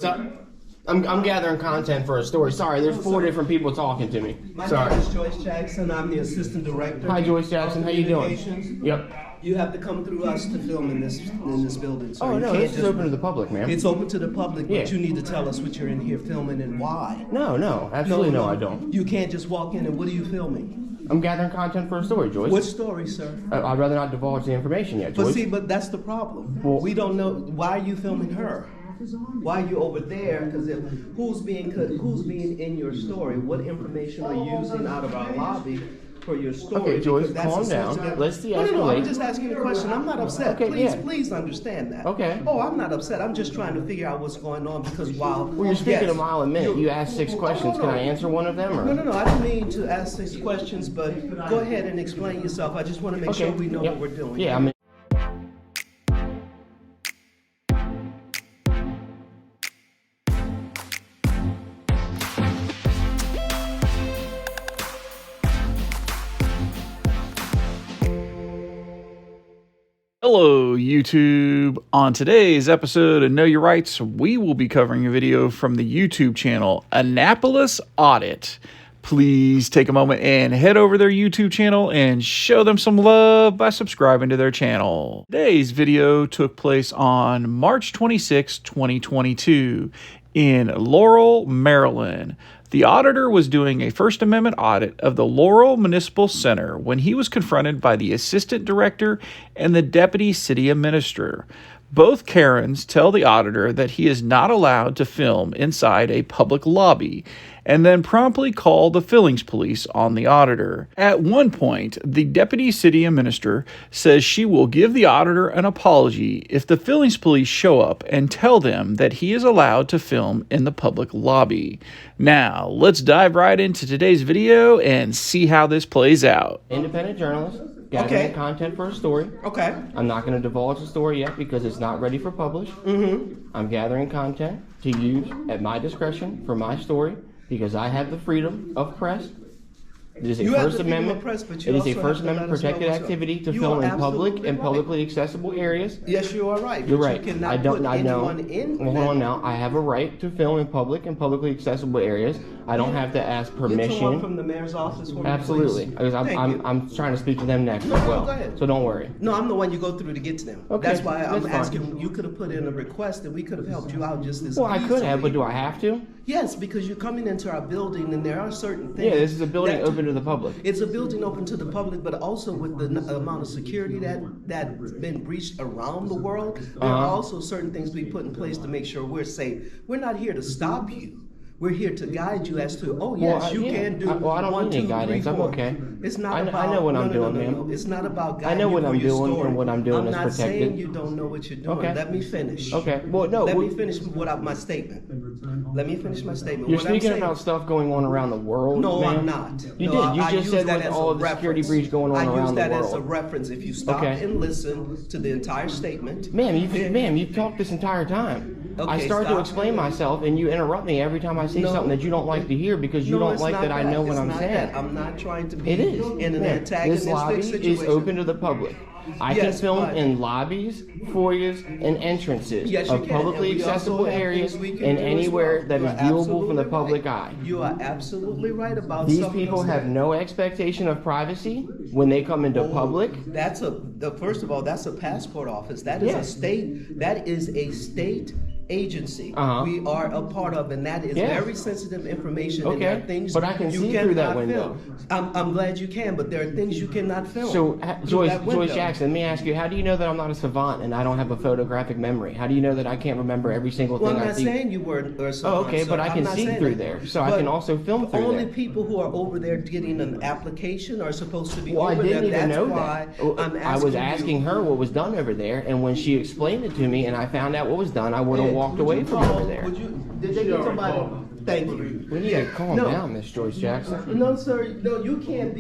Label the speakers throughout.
Speaker 1: So, I'm gathering content for a story. Sorry, there's 4 different people talking to me. Sorry.
Speaker 2: My name is Joyce Jackson. I'm the assistant director.
Speaker 1: Hi, Joyce Jackson. How you doing? Yep.
Speaker 2: You have to come through us to film in this building. So
Speaker 1: Oh, no, this is open to the public, man.
Speaker 2: It's open to the public, but
Speaker 1: Yeah.
Speaker 2: you need to tell us what you're in here filming and why.
Speaker 1: No, absolutely no, I don't.
Speaker 2: You can't just walk in and what are you filming?
Speaker 1: I'm gathering content for a story, Joyce.
Speaker 2: What story, sir?
Speaker 1: I'd rather not divulge the information yet, Joyce.
Speaker 2: But that's the problem.
Speaker 1: Well-
Speaker 2: We don't know, why are you filming her? Why are you over there? Because who's being in your story? What information are you using out of our lobby for your story?
Speaker 1: Okay, Joyce,
Speaker 2: Because that's
Speaker 1: calm down.
Speaker 2: essentially-
Speaker 1: Let's de-escalate.
Speaker 2: No, I'm just asking a question. I'm not upset.
Speaker 1: Okay, yeah.
Speaker 2: Please understand that.
Speaker 1: Okay.
Speaker 2: Oh, I'm not upset. I'm just trying to figure out what's going on because while...
Speaker 1: Well, you're speaking
Speaker 2: yes,
Speaker 1: a mile a minute. You asked 6 questions.
Speaker 2: Hold
Speaker 1: Can I
Speaker 2: on.
Speaker 1: answer one of them? Or?
Speaker 2: No. I didn't mean to ask 6 questions, but go ahead and explain yourself. I just want to make sure we know
Speaker 1: Yep.
Speaker 2: what we're doing.
Speaker 1: Yeah, I mean.
Speaker 3: Hello, YouTube. On today's episode of Know Your Rights, we will be covering a video from the YouTube channel Annapolis Audit. Please take a moment and head over their YouTube channel and show them some love by subscribing to their channel. Today's video took place on March 26, 2022 in Laurel, Maryland. The auditor was doing a First Amendment audit of the Laurel Municipal Center when he was confronted by the assistant director and the deputy city administrator. Both Karens tell the auditor that he is not allowed to film inside a public lobby and then promptly call the Fillings police on the auditor. At one point, the deputy city administrator says she will give the auditor an apology if the Fillings police show up and tell them that he is allowed to film in the public lobby. Now, let's dive right into today's video and see how this plays out.
Speaker 1: Independent journalist, gathering content for a story.
Speaker 2: Okay.
Speaker 1: I'm not going to divulge the story yet because it's not ready for publish. I'm gathering content to use at my discretion for my story because I have the freedom of press. It is a First Amendment. It is a First Amendment protected activity to film in public and publicly accessible areas.
Speaker 2: Yes, you are right.
Speaker 1: You're
Speaker 2: but
Speaker 1: right.
Speaker 2: You cannot
Speaker 1: I don't.
Speaker 2: put
Speaker 1: I know.
Speaker 2: anyone in
Speaker 1: Well, hold on now. I have a right to film in public and publicly accessible areas. I don't have to ask
Speaker 2: Get someone
Speaker 1: permission.
Speaker 2: from the mayor's office for me,
Speaker 1: Absolutely.
Speaker 2: please.
Speaker 1: Because
Speaker 2: Thank you.
Speaker 1: I'm trying to speak to them next as well.
Speaker 2: go ahead.
Speaker 1: So don't worry.
Speaker 2: No, I'm the one you go through to get to them.
Speaker 1: Okay,
Speaker 2: That's why I'm
Speaker 1: that's fine.
Speaker 2: asking. You could have put in a request and we could have helped you out just this.
Speaker 1: Well, I could have, but do I have to?
Speaker 2: Yes, because you're coming into our building and there are certain things.
Speaker 1: Yeah, this is a building
Speaker 2: that-
Speaker 1: open to the public.
Speaker 2: It's a building open to the public, but also with the amount of security that's been breached around the world, there are also certain things we put in place to make sure we're safe. We're not here to stop you. We're here to guide you as to, oh yes, you can do.
Speaker 1: I don't
Speaker 2: 1,
Speaker 1: need any
Speaker 2: 2, 3,
Speaker 1: guidance. I'm
Speaker 2: 4.
Speaker 1: okay.
Speaker 2: It's not
Speaker 1: I
Speaker 2: about.
Speaker 1: know what I'm
Speaker 2: no,
Speaker 1: doing, ma'am.
Speaker 2: It's not about
Speaker 1: I
Speaker 2: guiding
Speaker 1: know
Speaker 2: you
Speaker 1: what
Speaker 2: for
Speaker 1: I'm
Speaker 2: your
Speaker 1: doing,
Speaker 2: story.
Speaker 1: and what I'm doing
Speaker 2: I'm
Speaker 1: is
Speaker 2: not
Speaker 1: protected.
Speaker 2: saying you don't know what you're doing.
Speaker 1: Okay.
Speaker 2: Let me finish.
Speaker 1: Okay. Well, no.
Speaker 2: Let me finish my statement. Let me finish my statement.
Speaker 1: You're
Speaker 2: What I'm
Speaker 1: speaking
Speaker 2: saying-
Speaker 1: about stuff going on around the world.
Speaker 2: No,
Speaker 1: ma'am.
Speaker 2: I'm not.
Speaker 1: You
Speaker 2: No,
Speaker 1: did. You
Speaker 2: I
Speaker 1: just
Speaker 2: use
Speaker 1: said
Speaker 2: that
Speaker 1: with
Speaker 2: as
Speaker 1: all
Speaker 2: a
Speaker 1: the security
Speaker 2: reference.
Speaker 1: breach going on
Speaker 2: I
Speaker 1: around
Speaker 2: use
Speaker 1: the
Speaker 2: that
Speaker 1: world.
Speaker 2: as a reference. If you stop
Speaker 1: Okay.
Speaker 2: and listen to the entire statement.
Speaker 1: Ma'am, you've talked this entire time. I
Speaker 2: Okay,
Speaker 1: start to
Speaker 2: stop.
Speaker 1: explain myself, and you interrupt me every time I say
Speaker 2: No.
Speaker 1: something that you don't like to hear because you
Speaker 2: No,
Speaker 1: don't
Speaker 2: it's
Speaker 1: like
Speaker 2: not
Speaker 1: that I know what
Speaker 2: It's
Speaker 1: I'm
Speaker 2: not
Speaker 1: saying.
Speaker 2: that. I'm not trying to be
Speaker 1: It is.
Speaker 2: in an
Speaker 1: Ma'am,
Speaker 2: antagonistic
Speaker 1: this lobby
Speaker 2: situation.
Speaker 1: is open to the public. I can
Speaker 2: Yes,
Speaker 1: film
Speaker 2: but-
Speaker 1: in lobbies, foyers, and entrances
Speaker 2: Yes, you
Speaker 1: of
Speaker 2: can.
Speaker 1: publicly
Speaker 2: And we also
Speaker 1: accessible
Speaker 2: have
Speaker 1: areas
Speaker 2: things we can
Speaker 1: and
Speaker 2: do as
Speaker 1: anywhere
Speaker 2: well.
Speaker 1: that
Speaker 2: You
Speaker 1: is
Speaker 2: are
Speaker 1: viewable from the
Speaker 2: absolutely
Speaker 1: public
Speaker 2: right.
Speaker 1: eye.
Speaker 2: You are absolutely right about
Speaker 1: These
Speaker 2: some of
Speaker 1: people
Speaker 2: those
Speaker 1: have
Speaker 2: things.
Speaker 1: no expectation of privacy when they come into public.
Speaker 2: First of all, that's a passport office. That is
Speaker 1: Yeah.
Speaker 2: a state. That is a state agency.
Speaker 1: Uh-huh.
Speaker 2: We are a part of, and that is
Speaker 1: Yeah.
Speaker 2: very sensitive information. And there
Speaker 1: Okay,
Speaker 2: are things
Speaker 1: but I can
Speaker 2: you
Speaker 1: see through that
Speaker 2: cannot
Speaker 1: window.
Speaker 2: film. I'm glad you can, but there are things you cannot film.
Speaker 1: So,
Speaker 2: through that
Speaker 1: Joyce
Speaker 2: window.
Speaker 1: Jackson, let me ask you, how do you know that I'm not a savant and I don't have a photographic memory? How do you know that I can't remember every single
Speaker 2: Well,
Speaker 1: thing
Speaker 2: I'm
Speaker 1: I
Speaker 2: not
Speaker 1: see?
Speaker 2: saying you weren't.
Speaker 1: Oh, okay, but I can see through there, so I can also film through
Speaker 2: Only
Speaker 1: there.
Speaker 2: people who are over there getting an application are supposed to be
Speaker 1: Well, I
Speaker 2: over
Speaker 1: didn't
Speaker 2: there.
Speaker 1: even
Speaker 2: That's
Speaker 1: know
Speaker 2: why
Speaker 1: that.
Speaker 2: I'm asking
Speaker 1: I was
Speaker 2: you.
Speaker 1: asking her what was done over there, and when she explained it to me and I found out what was done, I would have walked
Speaker 2: Would
Speaker 1: away
Speaker 2: you
Speaker 1: from
Speaker 2: call-
Speaker 1: over there.
Speaker 2: Did they get somebody? Thank you.
Speaker 1: We need to calm down, Miss Joyce Jackson.
Speaker 2: No, sir. No, you can't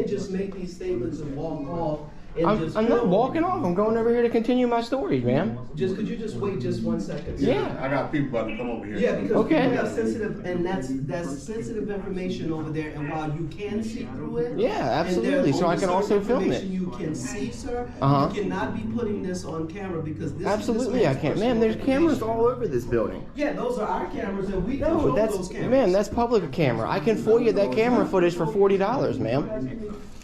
Speaker 2: just make these statements and walk off
Speaker 1: I'm not walking off. I'm going over here to continue my story, ma'am.
Speaker 2: Could you just wait just 1 second? Sir?
Speaker 1: Yeah.
Speaker 4: I got people about to come over here.
Speaker 2: Yeah, because
Speaker 1: Okay.
Speaker 2: we have sensitive, and that's sensitive information over there. And while you can see through it,
Speaker 1: Yeah, absolutely. So I can also film it.
Speaker 2: You can see, sir.
Speaker 1: Uh-huh.
Speaker 2: You cannot be putting this on camera because this.
Speaker 1: Absolutely,
Speaker 2: this
Speaker 1: I
Speaker 2: man's
Speaker 1: can't,
Speaker 2: personal
Speaker 1: ma'am. There's cameras
Speaker 2: information.
Speaker 1: all over this building.
Speaker 2: Yeah, those are our cameras, and we
Speaker 1: No,
Speaker 2: control
Speaker 1: that's,
Speaker 2: those cameras.
Speaker 1: ma'am, that's public camera. I can FOIA that camera footage for $40, ma'am.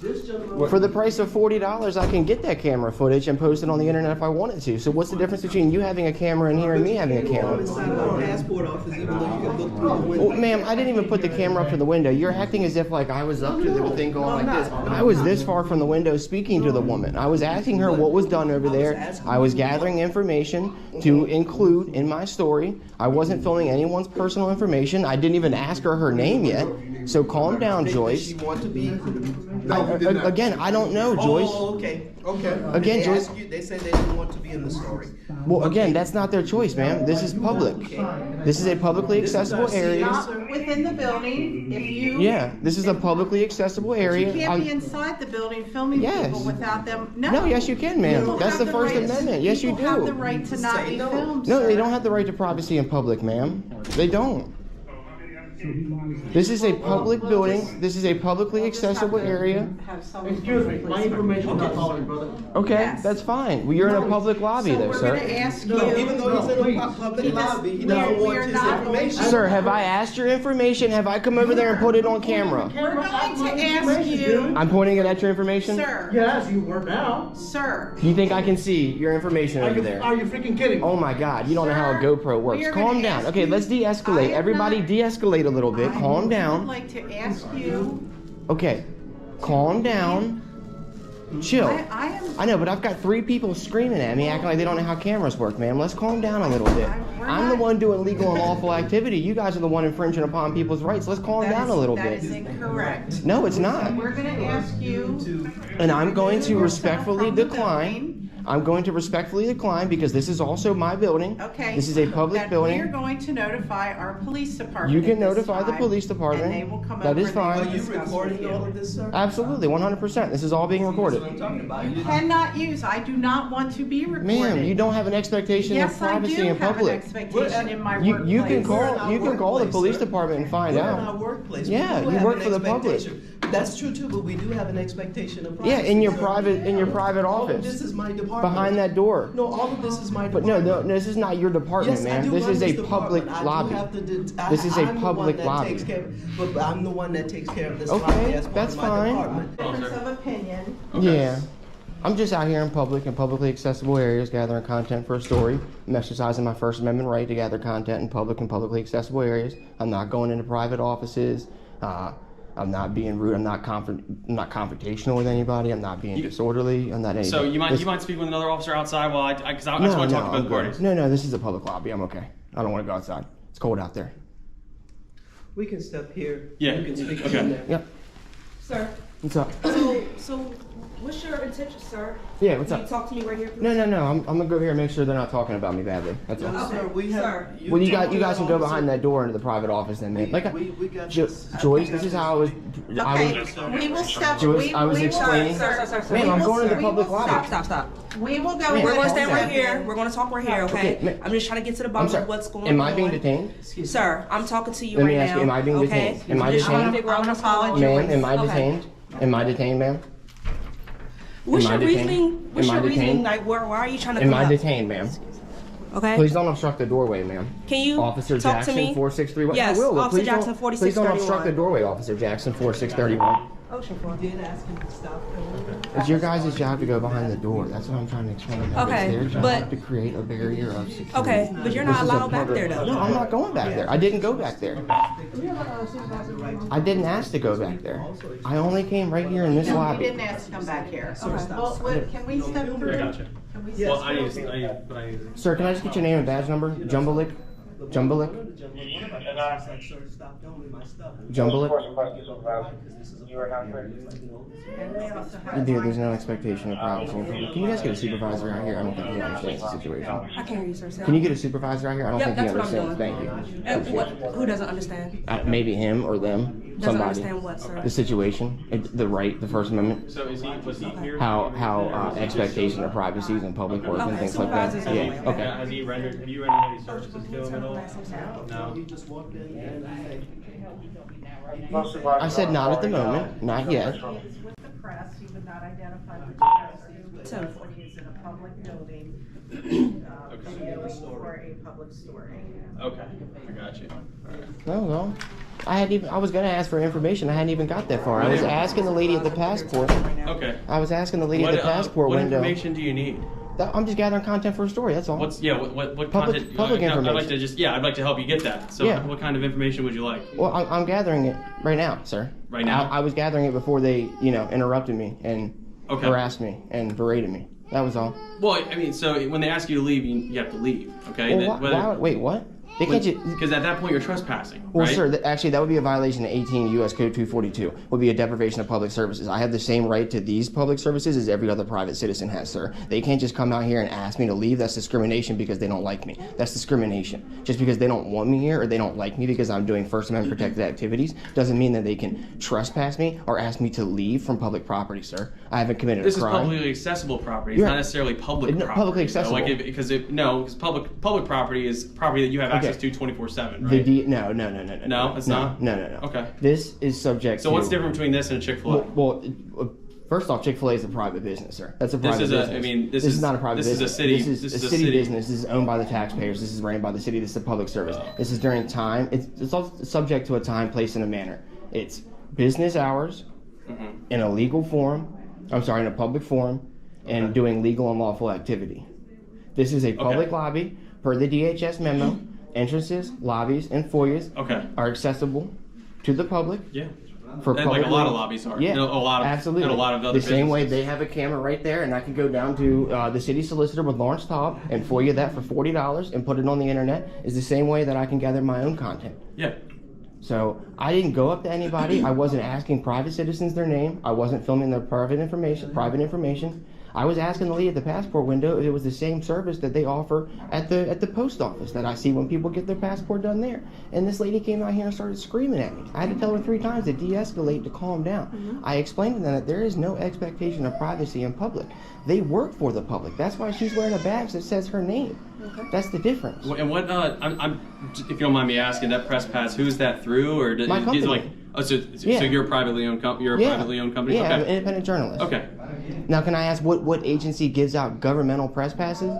Speaker 2: This gentleman.
Speaker 1: For the price of $40, I can get that camera footage and post it on the internet if I wanted to. So what's the difference between you having a camera in here and me having a camera?
Speaker 2: Inside of our passport office, even though you can look through the window.
Speaker 1: Well, ma'am, I didn't even put the camera up to the window. You're acting as if like I was up to the thing going like this. I was this far from the window speaking to the woman. I was asking her what was done over there. I was gathering information to include in my story. I wasn't filming anyone's personal information. I didn't even ask her name yet. So calm down, Joyce.
Speaker 2: She want to be.
Speaker 1: Again, I don't know, Joyce.
Speaker 2: Oh, okay. Okay.
Speaker 1: Again,
Speaker 2: they
Speaker 1: Joyce.
Speaker 2: asked you, they said they didn't want to be in the story.
Speaker 1: Well, again, that's not their choice, ma'am. This is public. This is a publicly accessible area.
Speaker 5: Not within the building, if you.
Speaker 1: Yeah, this is a publicly accessible area.
Speaker 5: You can't be
Speaker 1: I'm-
Speaker 5: inside the building filming
Speaker 1: Yes.
Speaker 5: people without them,
Speaker 1: No, yes, you can, ma'am.
Speaker 5: People
Speaker 1: That's
Speaker 5: have
Speaker 1: the First
Speaker 5: right-
Speaker 1: Amendment. Yes, you
Speaker 5: People have the
Speaker 1: do.
Speaker 5: right to not
Speaker 2: Say
Speaker 5: be
Speaker 2: no.
Speaker 5: filmed,
Speaker 1: No, they
Speaker 5: sir.
Speaker 1: don't have the right to privacy in public, ma'am. They don't. This is a public building. This is a publicly accessible area.
Speaker 5: Have someone.
Speaker 6: Excuse me, my information is not following, brother.
Speaker 1: Okay,
Speaker 5: Yes.
Speaker 1: that's fine. Well, you're in a public lobby,
Speaker 5: So
Speaker 1: though,
Speaker 5: we're gonna
Speaker 1: sir.
Speaker 5: ask
Speaker 2: No, even
Speaker 5: you,
Speaker 2: though he's in a public lobby, he doesn't
Speaker 5: we
Speaker 2: want
Speaker 5: are
Speaker 2: his
Speaker 5: not-
Speaker 2: information.
Speaker 1: Sir, have I asked your information? Have I come over there and put it on camera?
Speaker 5: we're going to ask you,
Speaker 1: I'm pointing it at your information?
Speaker 5: sir,
Speaker 6: Yes, you were now.
Speaker 5: sir.
Speaker 1: Do you think I can see your information
Speaker 6: Are
Speaker 1: over
Speaker 6: you,
Speaker 1: there?
Speaker 6: are you freaking kidding?
Speaker 1: Oh my God, you don't know how a
Speaker 5: Sir,
Speaker 1: GoPro works.
Speaker 5: we are
Speaker 1: Calm
Speaker 5: gonna
Speaker 1: down.
Speaker 5: ask
Speaker 1: Okay,
Speaker 5: you-
Speaker 1: let's
Speaker 5: I
Speaker 1: de-escalate.
Speaker 5: am
Speaker 1: Everybody
Speaker 5: not-
Speaker 1: de-escalate a little bit. Calm
Speaker 5: I'd
Speaker 1: down.
Speaker 5: like to ask you.
Speaker 1: Okay, calm down. Chill.
Speaker 5: I am.
Speaker 1: I know, but I've got 3 people screaming at me, acting like they don't know how cameras work, man. Let's calm down a little bit. I'm the one doing legal and lawful activity. You guys are the one infringing upon people's rights. Let's calm down a little
Speaker 5: That
Speaker 1: bit.
Speaker 5: is incorrect.
Speaker 1: No, it's not.
Speaker 5: We're gonna ask you.
Speaker 1: And I'm going to respectfully
Speaker 5: From the
Speaker 1: decline.
Speaker 5: building.
Speaker 1: I'm going to respectfully decline because this is also my building.
Speaker 5: Okay.
Speaker 1: This is a public
Speaker 5: that
Speaker 1: building.
Speaker 5: We're going to notify our police department.
Speaker 1: You can
Speaker 5: at this
Speaker 1: notify the
Speaker 5: time,
Speaker 1: police department.
Speaker 5: And they will come
Speaker 1: That
Speaker 5: over.
Speaker 1: is
Speaker 5: and they
Speaker 1: fine.
Speaker 5: will
Speaker 2: Are you
Speaker 5: discuss
Speaker 2: recording
Speaker 5: with
Speaker 2: all
Speaker 5: you.
Speaker 2: of this, sir?
Speaker 1: Absolutely, 100%. This is all being recorded.
Speaker 2: That's what I'm talking about.
Speaker 5: You cannot use. I do not want to be recorded.
Speaker 1: Ma'am, you don't have an expectation of
Speaker 5: Yes, I
Speaker 1: privacy
Speaker 5: do
Speaker 1: in
Speaker 5: have an
Speaker 1: public.
Speaker 5: expectation in my
Speaker 1: You
Speaker 5: workplace.
Speaker 1: can
Speaker 2: We're in
Speaker 1: call
Speaker 2: our
Speaker 1: you can call the
Speaker 2: workplace,
Speaker 1: police
Speaker 2: sir.
Speaker 1: department and find
Speaker 2: We're in
Speaker 1: out.
Speaker 2: our workplace.
Speaker 1: Yeah,
Speaker 2: We do
Speaker 1: you
Speaker 2: have
Speaker 1: work
Speaker 2: an
Speaker 1: for the public.
Speaker 2: expectation. That's true too, but we do have an expectation of privacy.
Speaker 1: Yeah, in your
Speaker 2: sir.
Speaker 1: private
Speaker 2: All of
Speaker 1: office.
Speaker 2: this is my department.
Speaker 1: Behind that door.
Speaker 2: No, all of this is my
Speaker 1: But
Speaker 2: department.
Speaker 1: no, this is not your department,
Speaker 2: Yes, I
Speaker 1: man.
Speaker 2: do
Speaker 1: This
Speaker 2: run
Speaker 1: is a
Speaker 2: this
Speaker 1: public
Speaker 2: department.
Speaker 1: lobby.
Speaker 2: I do have to
Speaker 1: This is a
Speaker 2: I'm the
Speaker 1: public
Speaker 2: one that
Speaker 1: lobby.
Speaker 2: takes care of- but I'm the one that takes care of this
Speaker 1: Okay,
Speaker 2: lobby as part
Speaker 1: that's
Speaker 2: of my
Speaker 1: fine.
Speaker 2: department.
Speaker 5: Difference of opinion.
Speaker 1: Yeah. I'm just out here in public and publicly accessible areas gathering content for a story. I'm exercising my First Amendment right to gather content in public and publicly accessible areas. I'm not going into private offices. I'm not being rude. I'm not confrontational with anybody. I'm not being disorderly. I'm not anything.
Speaker 7: So you
Speaker 1: This-
Speaker 7: mind speaking with another officer outside while I just want
Speaker 1: No,
Speaker 7: to talk to
Speaker 1: I'm
Speaker 7: both
Speaker 1: good.
Speaker 7: parties.
Speaker 1: No, this is a public lobby. I'm okay. I don't want to go outside. It's cold out there.
Speaker 2: We can step here.
Speaker 7: Yeah,
Speaker 2: You can speak
Speaker 7: okay.
Speaker 2: in there.
Speaker 1: Yep.
Speaker 8: Sir,
Speaker 1: What's up?
Speaker 8: so what's your intention, sir?
Speaker 1: Yeah, what's
Speaker 8: Can you
Speaker 1: up?
Speaker 8: talk to me right here, please?
Speaker 1: No. I'm gonna go here and make sure they're not talking about me badly. That's all.
Speaker 2: No, sir, we have.
Speaker 8: Sir.
Speaker 1: Well, you
Speaker 2: talk to
Speaker 1: guys
Speaker 2: the
Speaker 1: can go
Speaker 2: officer.
Speaker 1: behind that door into the private office then, man. Like,
Speaker 2: We got
Speaker 1: Jo-
Speaker 2: this.
Speaker 1: Joyce, this is how I was.
Speaker 5: Okay, we will step.
Speaker 1: Joyce, I was
Speaker 5: we will-
Speaker 1: explaining.
Speaker 8: Sir.
Speaker 1: Ma'am, I'm going to the
Speaker 5: we
Speaker 1: public
Speaker 5: will
Speaker 1: lobby.
Speaker 8: Stop.
Speaker 5: We will go.
Speaker 1: Ma'am,
Speaker 8: We're
Speaker 5: ahead
Speaker 8: gonna
Speaker 5: and
Speaker 8: stay
Speaker 1: calm
Speaker 8: right
Speaker 1: down.
Speaker 8: here. We're gonna talk right here, okay?
Speaker 1: Okay, ma-
Speaker 8: I'm just trying to get to the
Speaker 1: I'm
Speaker 8: bottom
Speaker 1: sorry.
Speaker 8: of what's going on.
Speaker 1: Am I being detained?
Speaker 8: Sir, I'm talking to you
Speaker 1: Let
Speaker 8: right
Speaker 1: me
Speaker 8: now.
Speaker 1: ask you, am I being
Speaker 8: okay?
Speaker 1: detained? Am I
Speaker 8: I'm just trying to
Speaker 1: detained?
Speaker 8: figure out what's going on.
Speaker 1: Ma'am, am I
Speaker 8: Okay.
Speaker 1: detained? Am I detained, ma'am?
Speaker 8: What's
Speaker 1: Am I
Speaker 8: your
Speaker 1: detained?
Speaker 8: reasoning? What's
Speaker 1: Am I
Speaker 8: your reasoning?
Speaker 1: detained?
Speaker 8: Like, why are you trying to
Speaker 1: Am
Speaker 8: come
Speaker 1: I
Speaker 8: up?
Speaker 1: detained, ma'am?
Speaker 8: Okay.
Speaker 1: Please don't obstruct the doorway, ma'am.
Speaker 8: Can you
Speaker 1: Officer
Speaker 8: talk
Speaker 1: Jackson,
Speaker 8: to me?
Speaker 1: 4631.
Speaker 8: Yes,
Speaker 1: I will, but
Speaker 8: Officer
Speaker 1: please
Speaker 8: Jackson,
Speaker 1: don't, please don't obstruct the
Speaker 8: 4631.
Speaker 1: doorway, Officer Jackson, 4631.
Speaker 8: Ocean Front.
Speaker 2: Did ask him to stop.
Speaker 1: It's your guys' job to go behind the door. That's what I'm trying to explain.
Speaker 8: Okay,
Speaker 1: It's their job
Speaker 8: but-
Speaker 1: to create a barrier of security.
Speaker 8: Okay, but you're not
Speaker 1: This is a
Speaker 8: allowed back
Speaker 1: public-
Speaker 8: there though.
Speaker 1: No, I'm not going back there. I didn't go back there. I didn't ask to go back there. I only came right here in this
Speaker 5: No, you
Speaker 1: lobby.
Speaker 5: didn't ask to come back here. Well, can we step through?
Speaker 7: I gotcha.
Speaker 5: Can we
Speaker 7: Well,
Speaker 5: step
Speaker 7: I
Speaker 5: through?
Speaker 7: need to.
Speaker 1: Sir, can I just get your name and badge number? Jumbalik? Jumbalik?
Speaker 2: It's like, sir, stop filming my stuff.
Speaker 1: Jumble it.
Speaker 4: You are not free.
Speaker 5: And we also have.
Speaker 1: Dude, there's no expectation of privacy. Can you guys get a supervisor out here? I don't think he understands the situation.
Speaker 8: I can't hear you, sir. Say
Speaker 1: Can you get a supervisor out here? I don't
Speaker 8: Yep,
Speaker 1: think he
Speaker 8: that's what I'm
Speaker 1: understands.
Speaker 8: doing.
Speaker 1: Thank you.
Speaker 8: What? Who doesn't understand?
Speaker 1: Maybe him or them.
Speaker 8: Doesn't
Speaker 1: Somebody.
Speaker 8: understand what, sir?
Speaker 1: The situation, the right, the First Amendment.
Speaker 7: So was he here?
Speaker 1: How expectation of privacy in public work and
Speaker 8: Okay,
Speaker 1: things like that.
Speaker 8: supervisors
Speaker 1: Yeah.
Speaker 8: only.
Speaker 1: Okay.
Speaker 7: Have you rendered any services to him at all? No.
Speaker 2: He just walked in and
Speaker 1: I said not at the moment, not yet.
Speaker 5: He is with the press, he would not identify which press he is with, when he's in a public building, videoing for a public story.
Speaker 7: Okay, I got you.
Speaker 1: No. I was gonna ask for information. I hadn't even got that far. I was asking the lady at the passport.
Speaker 7: Okay.
Speaker 1: I was asking the lady at the passport
Speaker 7: what
Speaker 1: window.
Speaker 7: information do you need?
Speaker 1: I'm just gathering content for a story. That's all.
Speaker 7: What
Speaker 1: Public-
Speaker 7: content?
Speaker 1: public
Speaker 7: I'd like
Speaker 1: information.
Speaker 7: to just I'd like to help you get that. So
Speaker 1: Yeah.
Speaker 7: what kind of information would you like?
Speaker 1: Well, I'm gathering it right now, sir.
Speaker 7: Right now?
Speaker 1: I was gathering it before they, interrupted me and
Speaker 7: Okay.
Speaker 1: harassed me and berated me. That was all.
Speaker 7: Well, I mean, so when they ask you to leave, you have to leave. Okay.
Speaker 1: Well, wait, what? They can't just.
Speaker 7: Because at that point you're trespassing.
Speaker 1: Well,
Speaker 7: right?
Speaker 1: sir, actually, that would be a violation of 18 U.S. Code 242. Would be a deprivation of public services. I have the same right to these public services as every other private citizen has, sir. They can't just come out here and ask me to leave. That's discrimination because they don't like me. That's discrimination. Just because they don't want me here or they don't like me because I'm doing First Amendment protected activities doesn't mean that they can trespass me or ask me to leave from public property, sir. I haven't committed
Speaker 7: This
Speaker 1: a
Speaker 7: is
Speaker 1: crime.
Speaker 7: publicly accessible property. It's
Speaker 1: You're-
Speaker 7: not necessarily public
Speaker 1: No,
Speaker 7: property.
Speaker 1: publicly accessible.
Speaker 7: Because public property is property that you have access to 24/7, right?
Speaker 1: No.
Speaker 7: No, it's not?
Speaker 1: No.
Speaker 7: Okay.
Speaker 1: This is subject
Speaker 7: So
Speaker 1: to.
Speaker 7: what's different between this and a Chick-fil-A?
Speaker 1: Well, first off, Chick-fil-A is a private business, sir. That's a private business.
Speaker 7: This
Speaker 1: is not a private
Speaker 7: this
Speaker 1: business.
Speaker 7: Is a city.
Speaker 1: This is a city business. This is owned by the taxpayers. This is ran by the city. This is a public service. This is during time. It's all subject to a time, place, and a manner. It's business hours in a legal forum. I'm sorry, in a public forum, and doing legal and lawful activity. This is a public lobby per the DHS memo. Entrances, lobbies, and foyers are accessible to the public.
Speaker 7: Yeah.
Speaker 1: For
Speaker 7: And
Speaker 1: public
Speaker 7: like a lot of
Speaker 1: use.
Speaker 7: lobbies are.
Speaker 1: Yeah,
Speaker 7: A lot of,
Speaker 1: absolutely.
Speaker 7: And a lot of other
Speaker 1: the same way
Speaker 7: businesses.
Speaker 1: they have a camera right there, and I can go down to the city solicitor with Lawrence Top and FOIA that for $40 and put it on the internet. Is the same way that I can gather my own content.
Speaker 7: Yeah.
Speaker 1: So I didn't go up to anybody. I wasn't asking private citizens their name. I wasn't filming their private information. I was asking the lady at the passport window if it was the same service that they offer at the post office that I see when people get their passport done there. And this lady came out here and started screaming at me. I had to tell her 3 times to de-escalate, to calm down. I explained to them that there is no expectation of privacy in public. They work for the public. That's why she's wearing a badge that says her name. That's the difference.
Speaker 7: And what? I'm if you don't mind me asking, that press pass, who's that through, or
Speaker 1: My company.
Speaker 7: So you're a privately owned You're a privately owned company.
Speaker 1: Yeah,
Speaker 7: Okay.
Speaker 1: I'm an independent journalist.
Speaker 7: Okay.
Speaker 1: Now, can I ask what agency gives out governmental press passes?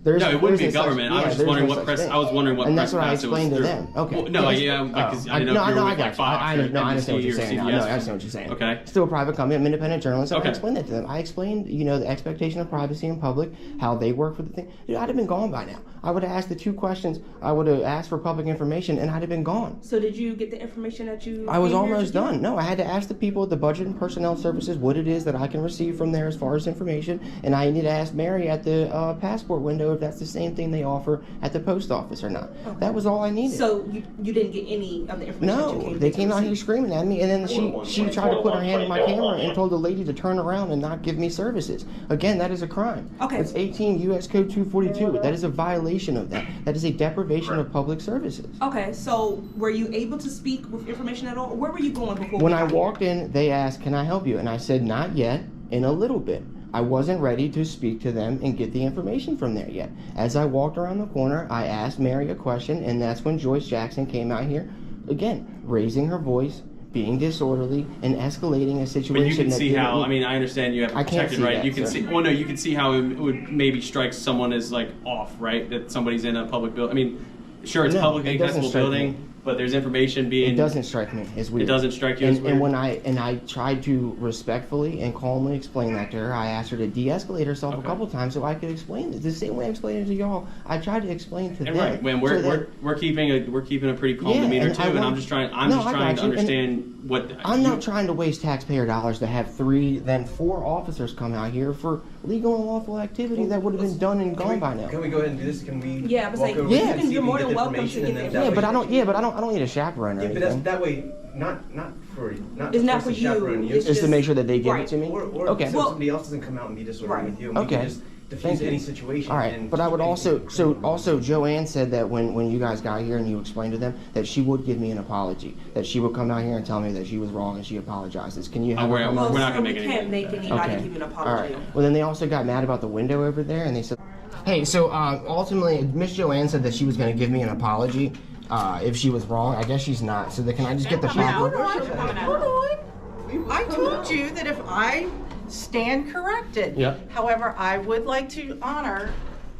Speaker 7: No, it wouldn't be
Speaker 1: isn't such-
Speaker 7: government. I was just
Speaker 1: there's
Speaker 7: wondering
Speaker 1: no
Speaker 7: what
Speaker 1: such
Speaker 7: press.
Speaker 1: thing.
Speaker 7: I was wondering what
Speaker 1: and
Speaker 7: press
Speaker 1: that's what I
Speaker 7: pass it was
Speaker 1: explained to
Speaker 7: through.
Speaker 1: them. Okay.
Speaker 7: Well, no, because I didn't know if you were with like Fox
Speaker 1: I
Speaker 7: or
Speaker 1: understand what
Speaker 7: NBC
Speaker 1: you're
Speaker 7: or
Speaker 1: saying.
Speaker 7: CBS.
Speaker 1: I understand what you're saying.
Speaker 7: Okay.
Speaker 1: Still a private company. I'm an independent journalist.
Speaker 7: Okay.
Speaker 1: I explained that to them. I explained, the expectation of privacy in public, how they work for the thing. Dude, I'd have been gone by now. I would have asked the 2 questions. I would have asked for public information, and I'd have been gone.
Speaker 8: So did you get the information that you?
Speaker 1: I was
Speaker 8: came here
Speaker 1: almost
Speaker 8: to get?
Speaker 1: done. No, I had to ask the people at the Budget and Personnel Services what it is that I can receive from there as far as information, and I need to ask Mary at the passport window if that's the same thing they offer at the post office or not.
Speaker 8: Okay.
Speaker 1: That was all I needed.
Speaker 8: So you didn't get any of the information that you
Speaker 1: No,
Speaker 8: came
Speaker 1: they
Speaker 8: to
Speaker 1: came out here
Speaker 8: receive?
Speaker 1: screaming at me, and then she tried to put her hand in my camera and told the lady to turn around and not give me services. Again, that is a crime.
Speaker 8: Okay.
Speaker 1: It's 18 U.S. Code 242. That is a violation of that. That is a deprivation of public services.
Speaker 8: Okay, so were you able to speak with information at all? Or where were you going before?
Speaker 1: When
Speaker 8: we
Speaker 1: I
Speaker 8: got here?
Speaker 1: walked in, they asked, "Can I help you?" And I said, "Not yet, in a little bit." I wasn't ready to speak to them and get the information from there yet. As I walked around the corner, I asked Mary a question, and that's when Joyce Jackson came out here, again, raising her voice, being disorderly, and escalating a situation.
Speaker 7: But you can
Speaker 1: that
Speaker 7: see
Speaker 1: didn't
Speaker 7: how.
Speaker 1: need-
Speaker 7: I mean, I understand you have
Speaker 1: I can't
Speaker 7: protected
Speaker 1: see
Speaker 7: right.
Speaker 1: that,
Speaker 7: You can
Speaker 1: sir.
Speaker 7: see. Well, no, you can see how it would maybe strike someone as like off, right? That somebody's in a public building. I mean, sure, it's
Speaker 1: No,
Speaker 7: publicly
Speaker 1: it doesn't
Speaker 7: accessible
Speaker 1: strike
Speaker 7: building,
Speaker 1: me.
Speaker 7: but there's information being.
Speaker 1: It doesn't strike me as weird.
Speaker 7: It doesn't strike you as weird?
Speaker 1: And when I tried to respectfully and calmly explain that to her, I asked her to de-escalate herself a couple times so I could explain it. The same way I explained it to y'all, I tried to explain to
Speaker 7: And
Speaker 1: them.
Speaker 7: right, when we're keeping a pretty calm
Speaker 1: Yeah,
Speaker 7: demeanor
Speaker 1: and
Speaker 7: too,
Speaker 1: I
Speaker 7: and I'm
Speaker 1: want-
Speaker 7: just trying
Speaker 1: No, I
Speaker 7: to
Speaker 1: got you, and
Speaker 7: understand what.
Speaker 1: I'm not trying to waste taxpayer dollars to have 3, then 4 officers come out here for legal and lawful activity that would have been done and gone by now.
Speaker 9: Can we go ahead and do this? Can we?
Speaker 8: Yeah, I was
Speaker 9: walk
Speaker 8: like,
Speaker 9: over
Speaker 8: you
Speaker 9: and
Speaker 8: can-
Speaker 9: see if
Speaker 8: you're
Speaker 9: we
Speaker 8: more
Speaker 9: get
Speaker 8: than
Speaker 9: the
Speaker 8: welcome to
Speaker 9: information
Speaker 8: get
Speaker 9: and
Speaker 8: the
Speaker 9: then
Speaker 8: information.
Speaker 9: that way-
Speaker 1: Yeah, but don't need a chaperone or
Speaker 9: Yeah, but that's,
Speaker 1: anything.
Speaker 9: that way, not
Speaker 8: It's not
Speaker 9: for
Speaker 8: for you.
Speaker 9: chaperone you.
Speaker 8: It's
Speaker 1: It's to make sure that they give
Speaker 8: right.
Speaker 1: it to me.
Speaker 9: Or
Speaker 1: Okay.
Speaker 9: so
Speaker 8: Well-
Speaker 9: somebody else doesn't come out and be disorderly
Speaker 8: Right.
Speaker 9: with you. And we
Speaker 1: Okay.
Speaker 9: can just
Speaker 1: Thank
Speaker 9: diffuse
Speaker 1: you.
Speaker 9: any situation.
Speaker 1: All right,
Speaker 9: and
Speaker 1: but I would
Speaker 9: keep
Speaker 1: also,
Speaker 9: anything
Speaker 1: so Joanne said that when you guys got here and you explained to them that she would give me an apology, that she would come out here and tell me that she was wrong and she apologizes. Can you have her
Speaker 7: we're-
Speaker 1: come
Speaker 7: we're
Speaker 1: out?
Speaker 7: not
Speaker 8: So
Speaker 7: gonna make
Speaker 8: we
Speaker 7: any-
Speaker 8: can't make anybody
Speaker 1: Okay.
Speaker 8: give you an
Speaker 1: All right.
Speaker 8: apology.
Speaker 1: Well, then they also got mad about the window over there, and they said, "Hey, so ultimately, Miss Joanne said that she was going to give me an apology if she was wrong. I guess she's not. So can I just get the proper?"
Speaker 5: Hold on. I told you that if I stand corrected.
Speaker 1: Yep.
Speaker 5: However, I would like to honor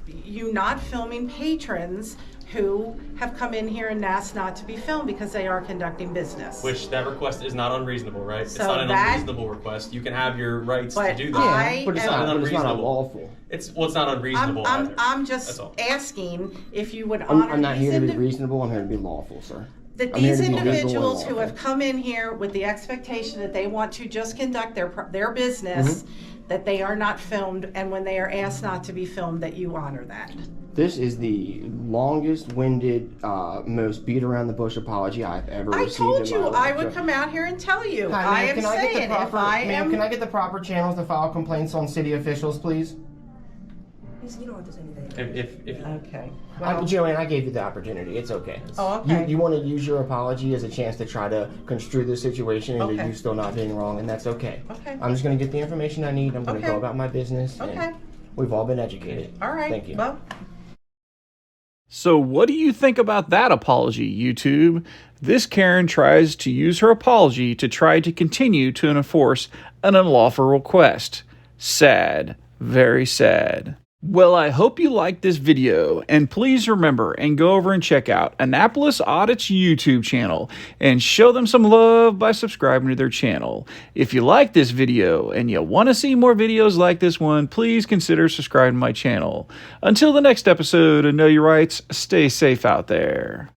Speaker 5: you not filming patrons who have come in here and asked not to be filmed because they are conducting business.
Speaker 7: Which that request is not unreasonable, right? It's
Speaker 5: So
Speaker 7: not an
Speaker 5: that-
Speaker 7: unreasonable request. You can have your rights to
Speaker 5: But
Speaker 7: do
Speaker 1: Yeah,
Speaker 7: that.
Speaker 1: but it's
Speaker 5: am-
Speaker 1: not
Speaker 7: unreasonable.
Speaker 1: unlawful.
Speaker 7: It's not unreasonable. either.
Speaker 5: I'm
Speaker 7: That's
Speaker 5: just
Speaker 7: all.
Speaker 5: asking if you would honor
Speaker 1: I'm not here to be
Speaker 5: these
Speaker 1: reasonable. I'm here to be lawful, sir.
Speaker 5: that
Speaker 1: I'm here
Speaker 5: these
Speaker 1: to be legal and
Speaker 5: individuals who
Speaker 1: lawful.
Speaker 5: have come in here with the expectation that they want to just conduct their business,
Speaker 1: Mm-hmm.
Speaker 5: that they are not filmed, and when they are asked not to be filmed, that you honor that.
Speaker 1: This is the longest-winded, most beat-around-the-bush apology I've ever
Speaker 5: I
Speaker 1: received
Speaker 5: told
Speaker 1: in my
Speaker 5: you
Speaker 1: life.
Speaker 5: I would come out here and tell you.
Speaker 1: Hi,
Speaker 5: I
Speaker 1: ma'am,
Speaker 5: am
Speaker 1: can I get the
Speaker 5: saying if
Speaker 1: proper,
Speaker 5: I
Speaker 1: ma'am,
Speaker 5: am.
Speaker 1: can I get the proper channels to file complaints on city officials, please?
Speaker 8: You don't have to say anything.
Speaker 7: If
Speaker 5: Okay.
Speaker 1: Joanne, I gave you the opportunity. It's okay.
Speaker 5: Oh, okay.
Speaker 1: You want to use your apology as a chance to try to construe the situation into
Speaker 5: Okay.
Speaker 1: you still not being wrong, and that's okay.
Speaker 5: Okay.
Speaker 1: I'm just going to get the information I need. I'm going to
Speaker 5: Okay.
Speaker 1: go about my business. and
Speaker 5: Okay.
Speaker 1: We've all been educated.
Speaker 5: All right.
Speaker 1: Thank you.
Speaker 5: Well,
Speaker 3: So what do you think about that apology, YouTube? This Karen tries to use her apology to try to continue to enforce an unlawful request. Sad. Very sad. Well, I hope you liked this video, and please remember and go over and check out Annapolis Audit's YouTube channel and show them some love by subscribing to their channel. If you like this video and you want to see more videos like this one, please consider subscribing to my channel. Until the next episode of Know Your Rights, stay safe out there.